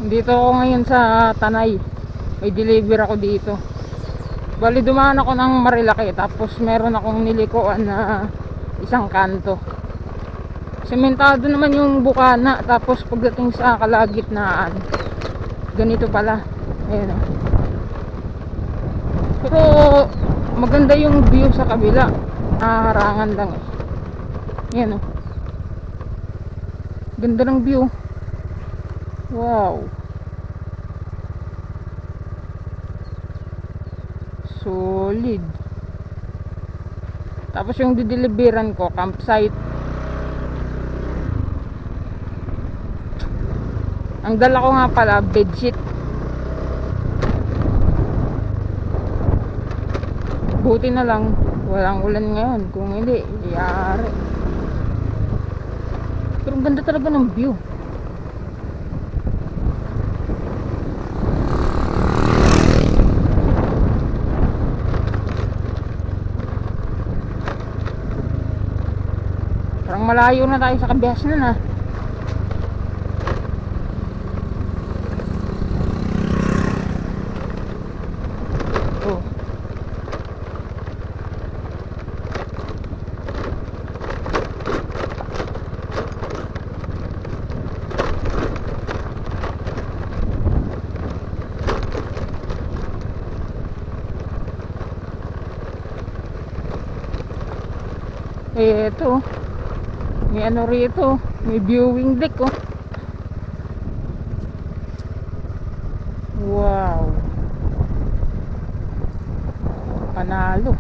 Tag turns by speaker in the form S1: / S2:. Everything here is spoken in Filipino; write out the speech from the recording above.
S1: Dito ako ngayon sa Tanay. May deliver ako dito. Bali dumaan ako ng Marilaki, tapos meron akong nilikuan na isang kanto. Sementado naman yung bukana, tapos pagdating sa kalagitnaan, ganito pala. Ayan o. Pero maganda yung view sa kabila. Harangan lang eh. Ayan o. Ganda ng view. Wow. Solid. Tapos yung dideliveran ko, campsite. Ang dala ko nga pala, bedsheet. Buti na lang walang ulan ngayon. Kung hindi, iyari. Pero ang ganda talaga ng view. Parang malayo na tayo sa Kabiasnan ah. Oh. Eto. May ano rito, may viewing deck oh. Wow. Panalo.